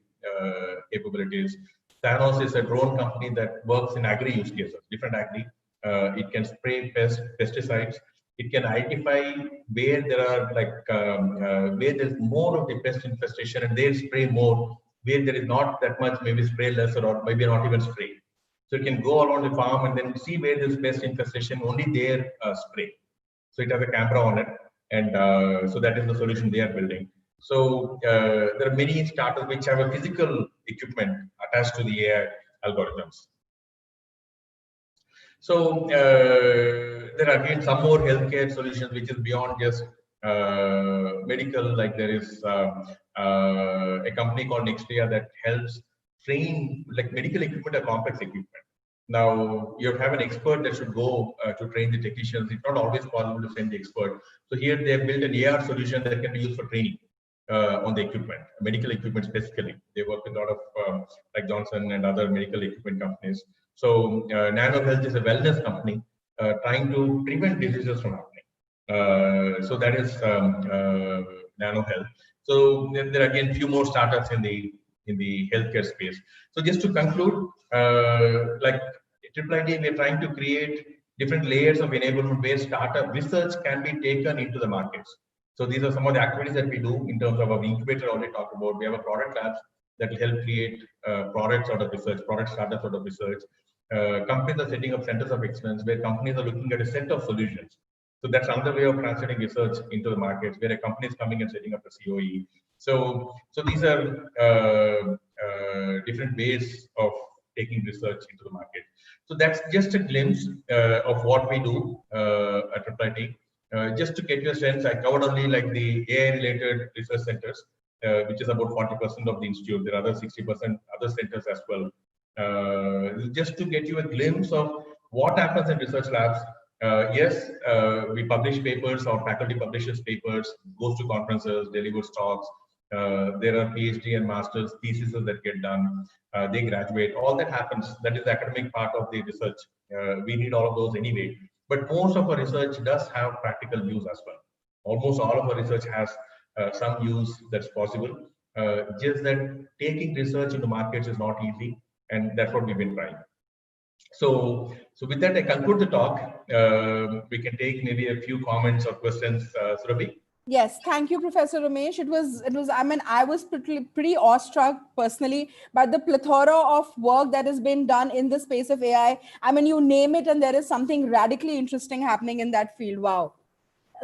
capabilities. Thanos is a drone company that works in agri use cases, different agri. It can spray pesticides. It can identify where there are where there's more of the pest infestation, and they spray more. Where there is not that much, maybe spray lesser or maybe not even spray. So it can go around the farm and then see where there's pest infestation, only there spray. So it has a camera on it, and so that is the solution they are building. So there are many startups which have a physical equipment attached to the AI algorithms. So there are again some more healthcare solutions which is beyond just medical. Like there is a company called Nextria that helps train like medical equipment or complex equipment. Now you have an expert that should go to train the technicians. It's not always possible to send the expert. So here they have built an AR solution that can be used for training on the equipment, medical equipment specifically. They work with a lot of like Johnson and other medical equipment companies. So Nano Health is a wellness company trying to prevent diseases from happening. So that is Nano Health. So there are again few more startups in the healthcare space. So just to conclude, like IIID, we are trying to create different layers of enablement where startup research can be taken into the markets. So these are some of the activities that we do in terms of our incubator already talked about. We have a product labs that will help create products out of research, product startups out of research. Companies are setting up centers of excellence where companies are looking at a set of solutions. So that's another way of translating research into the markets, where a company is coming and setting up a COE. So these are different ways of taking research into the market. So that's just a glimpse of what we do at Replytech. Just to get you a sense, I covered only like the AI-related research centers, which is about 40% of the institute. There are other 60% other centers as well. Just to get you a glimpse of what happens in research labs. Yes, we publish papers, our faculty publishes papers, goes to conferences, delivers talks. There are PhD and master's theses that get done. They graduate. All that happens. That is the academic part of the research. We need all of those anyway. But most of our research does have practical use as well. Almost all of our research has some use that's possible. Just that taking research into markets is not easy, and that's what we've been trying. So with that, I conclude the talk. We can take maybe a few comments or questions, Surabhi. Yes, thank you, Professor Ramesh. It was. I mean, I was pretty awestruck personally by the plethora of work that has been done in the space of AI. I mean, you name it, and there is something radically interesting happening in that field. Wow.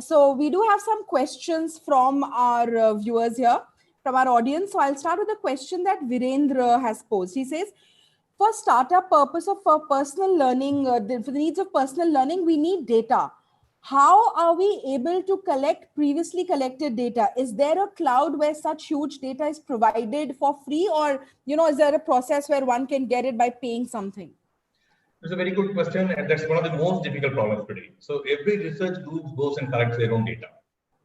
So we do have some questions from our viewers here, from our audience. So I'll start with a question that Virendra has posed. He says, for startup purpose of for personal learning, for the needs of personal learning, we need data. How are we able to collect previously collected data? Is there a cloud where such huge data is provided for free, or is there a process where one can get it by paying something? It's a very good question, and that's one of the most difficult problems today. So every research group goes and collects their own data.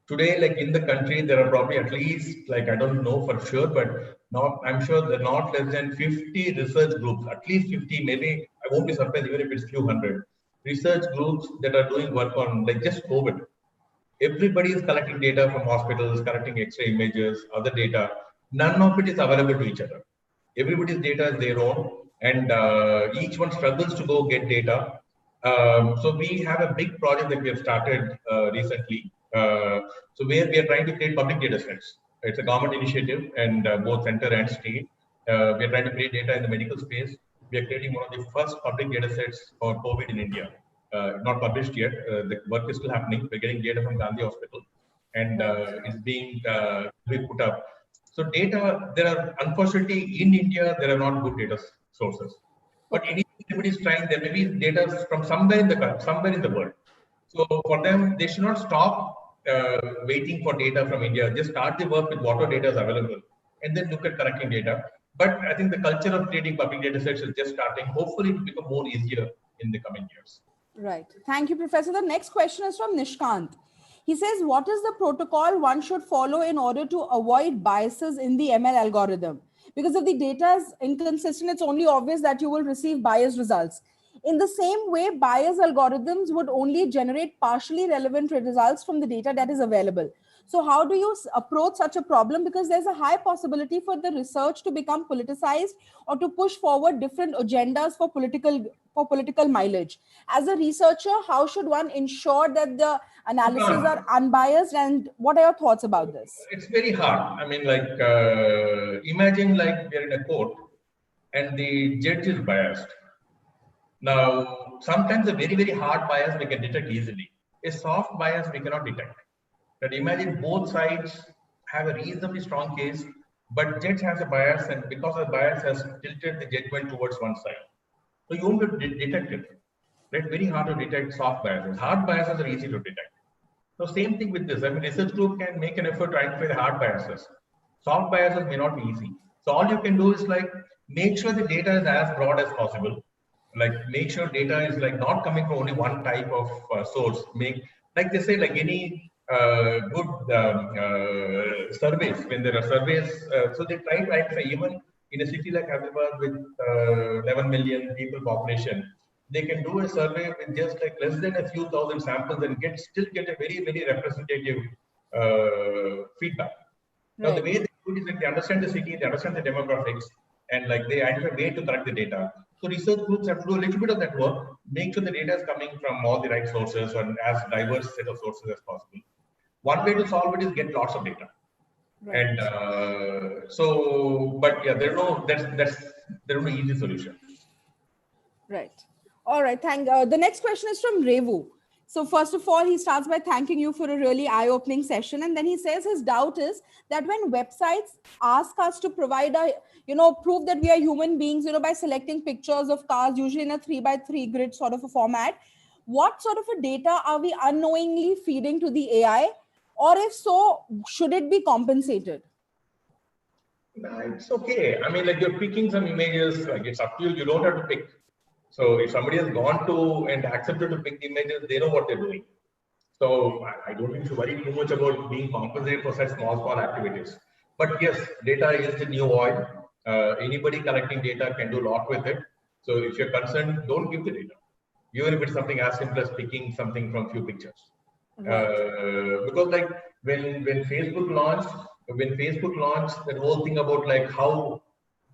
Today, like in the country, there are probably at least, like I don't know for sure, but I'm sure there are not less than 50 research groups, at least 50, maybe I won't be surprised even if it's few hundred research groups that are doing work on like just COVID. Everybody is collecting data from hospitals, collecting X-ray images, other data. None of it is available to each other. Everybody's data is their own, and each one struggles to go get data. So we have a big project that we have started recently. So where we are trying to create public data sets. It's a government initiative, and both center and state. We are trying to create data in the medical space. We are creating one of the first public data sets for COVID in India. Not published yet. The work is still happening. We're getting data from Gandhi Hospital, and it's being put up. So data, there are, unfortunately, in India, there are not good data sources. But anybody is trying, there may be data from somewhere in the world. So for them, they should not stop waiting for data from India. Just start the work with whatever data is available, and then look at collecting data. But I think the culture of creating public data sets is just starting. Hopefully, it will become more easier in the coming years. Right. Thank you, Professor. The next question is from Nishkant. He says, what is the protocol one should follow in order to avoid biases in the ML algorithm? Because if the data is inconsistent, it's only obvious that you will receive biased results. In the same way, biased algorithms would only generate partially relevant results from the data that is available. So how do you approach such a problem? Because there's a high possibility for the research to become politicized or to push forward different agendas for political mileage. As a researcher, how should one ensure that the analyses are unbiased, and what are your thoughts about this? It's very hard. I mean, like, imagine like we're in a court and the judge is biased. Now, sometimes a very, very hard bias we can detect easily. A soft bias we cannot detect. But imagine both sides have a reasonably strong case, but judge has a bias, and because the bias has tilted the judgment towards one side. So you won't detect it. It's very hard to detect soft biases. Hard biases are easy to detect. So same thing with this. I mean, research group can make an effort to identify the hard biases. Soft biases may not be easy. So all you can do is like make sure the data is as broad as possible. Like make sure data is like not coming from only one type of source. Make, like they say, like any good surveys, when there are surveys, so they try to identify, even in a city like Hyderabad with 11 million people population, they can do a survey with just like less than a few thousand samples and still get a very, very representative feedback. Now, the way they do it is like they understand the city, they understand the demographics, and like they identify a way to collect the data. So research groups have to do a little bit of that work, make sure the data is coming from all the right sources and as diverse set of sources as possible. One way to solve it is get lots of data. Right. And but yeah, there are no easy solution. Right. All right. The next question is from Revu. So first of all, he starts by thanking you for a really eye-opening session, and then he says his doubt is that when websites ask us to provide prove that we are human beings, by selecting pictures of cars, usually in a 3x3 grid sort of a format, what sort of a data are we unknowingly feeding to the AI, or if so, should it be compensated? It's okay. I mean, like you're picking some images, like it's up to you. You don't have to pick. So if somebody has gone to and accepted to pick the images, they know what they're doing. So I don't think you should worry too much about being compensated for such small activities. But yes, data is the new oil. Anybody collecting data can do a lot with it. So if you're concerned, don't give the data, even if it's something as simple as picking something from few pictures. Right. Because like when Facebook launched, that whole thing about like how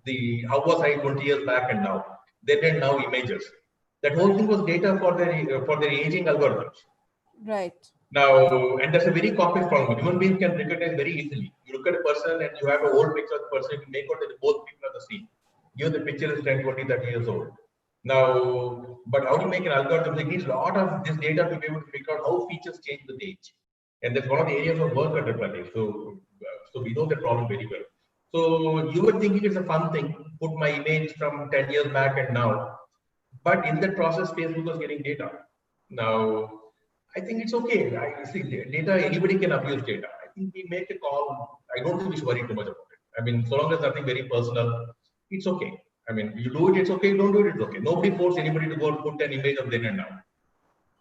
was I 20 years back and now, then and now images. That whole thing was data for their aging algorithms. Right. Now, and that's a very complex problem. Human beings can recognize very easily. You look at a person and you have an old picture of the person, you make out that both people are the same. Give the picture is 10, 20, 30 years old. Now, but how do you make an algorithm? It needs a lot of this data to be able to figure out how features change with age. And that's one of the areas of work at Replicate. So we know the problem very well. So you were thinking it's a fun thing, put my image from 10 years back and now. But in that process, Facebook was getting data. Now, I think it's okay. I see data, anybody can abuse data. I think we make a call. I don't think we should worry too much about it. I mean, so long as nothing very personal, it's okay. I mean, you do it, it's okay. You don't do it, it's okay. Nobody forced anybody to go and put an image of then and now.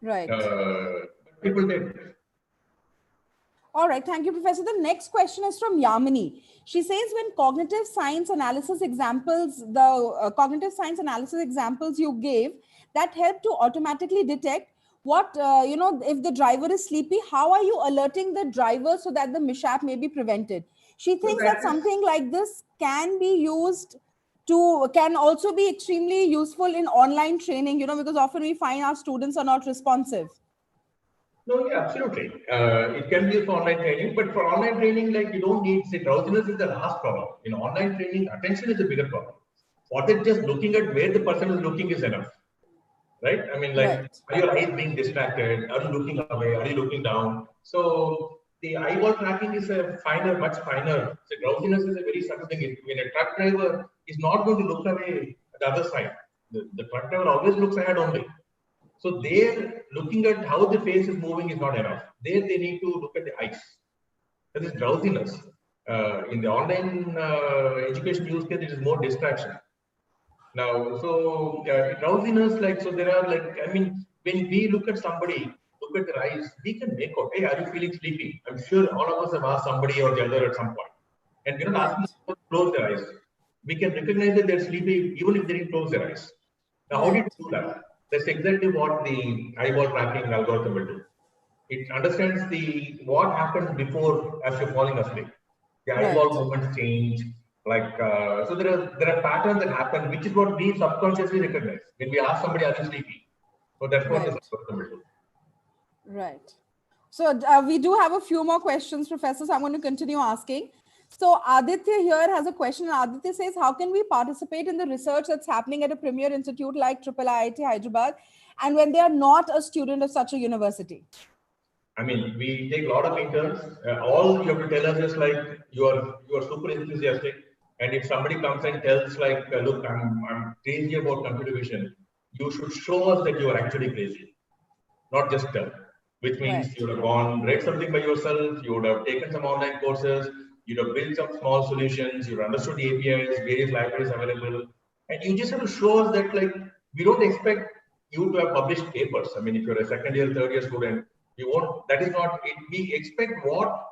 Right. But people did. All right, thank you, Professor. The next question is from Yamini. She says, when cognitive science analysis examples, cognitive science analysis examples you gave, that help to automatically detect what, if the driver is sleepy, how are you alerting the driver so that the mishap may be prevented? She thinks that something like this can also be extremely useful in online training, because often we find our students are not responsive. No, yeah, absolutely. It can be for online training, but for online training, like you don't need, say, drowsiness is the last problem. In online training, attention is a bigger problem. For that, just looking at where the person is looking is enough, right? I mean, like, Right. are your eyes being distracted? Are you looking away? Are you looking down? So the eyeball tracking is much finer. So drowsiness is a very subtle thing. When a truck driver is not going to look away at the other side, the truck driver always looks ahead only. So there, looking at how the face is moving is not enough. There, they need to look at the eyes. That is drowsiness. In the online education use case, it is more distraction. Now, so drowsiness, so there are I mean, when we look at somebody, look at their eyes, we can make out, hey, are you feeling sleepy? I'm sure all of us have asked somebody or the other at some point. And we're not asking them to close their eyes. We can recognize that they're sleepy even if they didn't close their eyes. Now, how did we do that? That's exactly what the eyeball tracking algorithm will do. It understands what happens before as you're falling asleep. The eyeball movements change. So there are patterns that happen, which is what we subconsciously recognize when we ask somebody, "Are you sleepy?" So that's what this algorithm will do. Right. So we do have a few more questions, Professor. So I'm going to continue asking. So Aditya here has a question. Aditya says, how can we participate in the research that's happening at a premier institute like IIIT Hyderabad, and when they are not a student of such a university? I mean, we take a lot of interns. All you have to tell us is like you are super enthusiastic, and if somebody comes and tells look, I'm crazy about computer vision, you should show us that you are actually crazy, not just tell. Which means you would have read something by yourself, you would have taken some online courses, you'd have built some small solutions, you'd understood the APIs, various libraries available, and you just have to show us that we don't expect you to have published papers. I mean, if you're a second year, third year student, you won't. That is not it. We expect what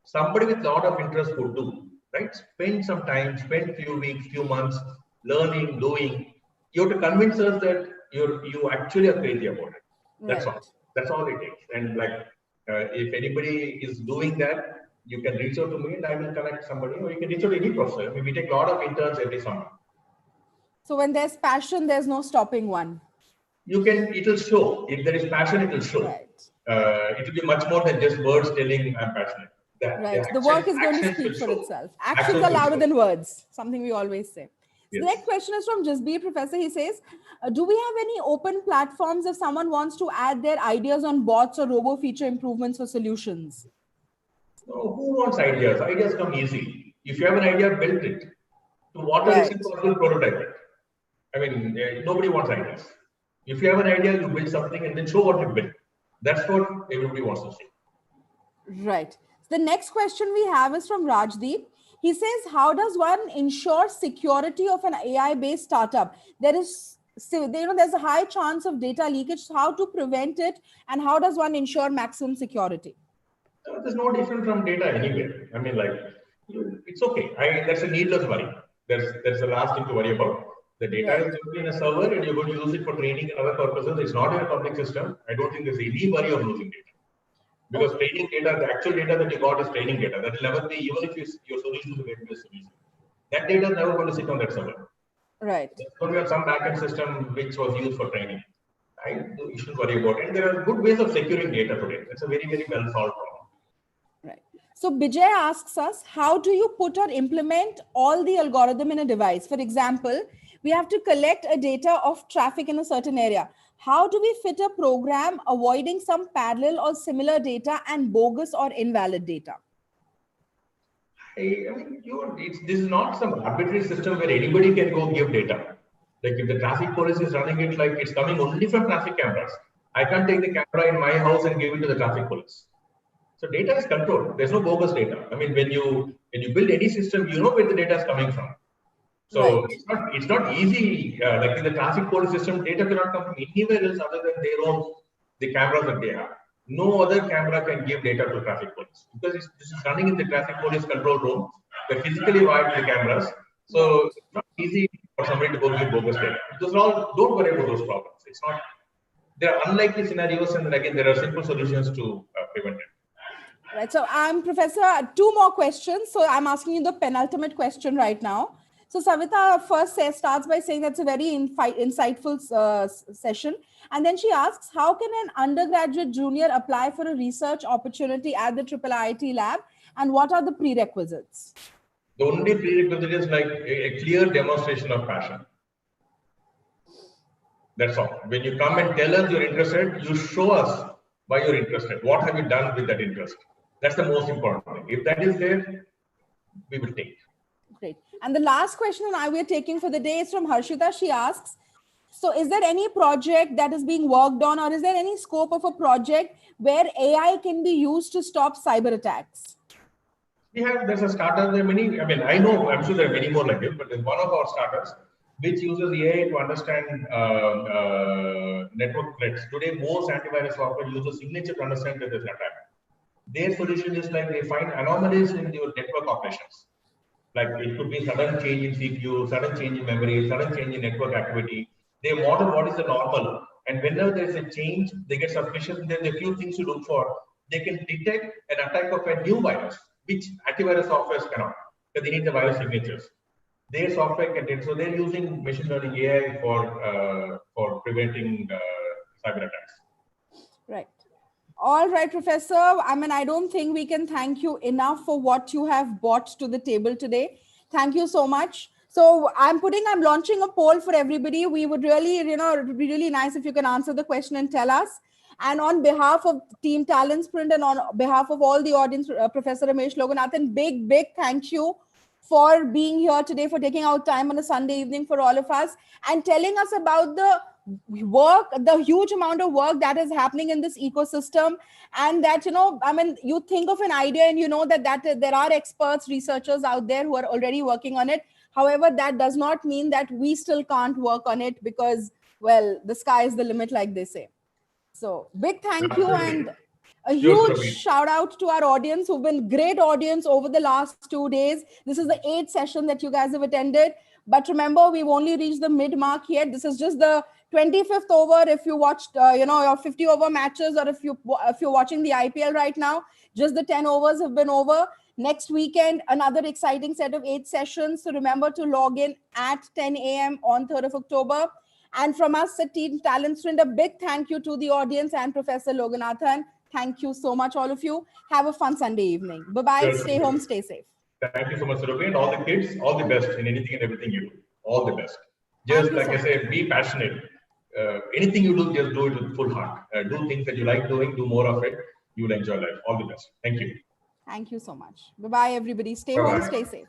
somebody with a lot of interest would do, right? Spend some time, spend few weeks, few months learning, doing. You have to convince us that you actually are crazy about it. That's all. That's all it takes. And if anybody is doing that, you can reach out to me and I will connect somebody, or you can reach out to any professor. I mean, we take a lot of interns every summer. So when there's passion, there's no stopping one. It will show. If there is passion, it will show. It will be much more than just words telling I'm passionate. That Right. The work is going to actions will speak for show. itself. Actions Actions are will louder show. than words, something we always say. So the Yes. next question is from Jasbir, Professor. He says, do we have any open platforms if someone wants to add their ideas on bots or robo feature improvements for solutions? No, who wants ideas? Ideas come easy. If you have an idea, build it. To water is Right. possible, prototype it. I mean, nobody wants ideas. If you have an idea, you build something and then show what you built. That's what everybody wants to see. Right. The next question we have is from Rajdeep. He says, how does one ensure security of an AI-based startup? There's a high chance of data leakage. So how to prevent it, and how does one ensure maximum security? There's no different from data anywhere. I mean, like, it's okay. That's a needless worry. That's the last thing to worry about. The data Right. is going to be in a server, and you're going to use it for training and other purposes. It's not in a public system. I don't think there's any worry of losing data. Because training data, the actual data that you got is training data. That will never be, even if your solution is a web-based solution. That data is never going to sit on that server. Right. It's going to be on some backend system which was used for training. Right? So you shouldn't worry about it. And there are good ways of securing data today. It's a very, very well solved problem. Right. So Bijay asks us, how do you put or implement all the algorithm in a device? For example, we have to collect a data of traffic in a certain area. How do we fit a program avoiding some parallel or similar data and bogus or invalid data? I mean, this is not some arbitrary system where anybody can go give data. Like if the traffic police is running it like it's coming only from traffic cameras. I can't take the camera in my house and give it to the traffic police. So data is controlled. There's no bogus data. I mean, when you build any system, you know where the data is coming from. So Right. it's not easy. Like in the traffic police system, data cannot come from anywhere else other than their own the cameras that they have. No other camera can give data to traffic police because this is running in the traffic police control room. They're physically wired the cameras, so Right. it's not easy for somebody to go give bogus data. Those are all. Don't worry about those problems. It's not. There are unlikely scenarios, and then again, there are simple solutions to prevent it. Right. So I'm Professor, two more questions. So I'm asking you the penultimate question right now. So Savita first starts by saying that's a very insightful session. And then she asks, how can an undergraduate junior apply for a research opportunity at the IIIT lab? And what are the prerequisites? The only prerequisite is like a clear demonstration of passion. That's all. When you come and tell us you're interested, you show us why you're interested. What have you done with that interest? That's the most important thing. If that is there, we will take. Great. And the last question we're taking for the day is from Harshita. She asks, so is there any project that is being worked on, or is there any scope of a project where AI can be used to stop cyber attacks? There's a startup, there are many, I mean, I'm sure there are many more like it, but there's one of our startups which uses AI to understand network threats. Today, most antivirus software uses signature to understand that there's an attack. Their solution is like they find anomalies in your network operations. Like it could be sudden change in CPU, sudden change in memory, sudden change in network activity. They model what is the normal. And whenever there's a change, they get suspicious. There's a few things to look for. They can detect an attack of a new virus, which antivirus softwares cannot, because they need the virus signatures. Their software can detect. So they're using machine learning AI for preventing cyber attacks. Right. All right, Professor. I mean, I don't think we can thank you enough for what you have brought to the table today. Thank you so much. So I'm launching a poll for everybody. We would really, it would be really nice if you can answer the question and tell us. And on behalf of Team Talent Sprint and on behalf of all the audience, Professor Ramesh Loganathan, big thank you for being here today, for taking out time on a Sunday evening for all of us and telling us about the huge amount of work that is happening in this ecosystem. And that, you think of an idea and you know that there are experts, researchers out there who are already working on it. However, that does not mean that we still can't work on it because, well, the sky is the limit, like they say. So big thank you and a huge shout out to our audience who've been great audience over the last 2 days. This is the 8th session that you guys have attended. But remember, we've only reached the mid mark yet. This is just the 25th over. If you watched, your 50 over matches, or if you're watching the IPL right now, just the 10 overs have been over. Next weekend, another exciting set of 8 sessions. So remember to log in at 10 a.m. on 3rd of October. And from us at Team Talent Sprint, a big thank you to the audience and Professor Loganathan. Thank you so much, all of you. Have a fun Sunday evening. Bye-bye. Sure, Stay sure. home, stay safe. Thank you so much, Surabhi, and all the kids, all the best in anything and everything you do. All the best. Thank Just you like so I much. said, be passionate. Anything you do, just do it with full heart. Do things that you like doing, do more of it. You will enjoy life. All the best. Thank you. Thank you so much. Bye-bye, everybody. Stay home, Bye-bye. stay safe.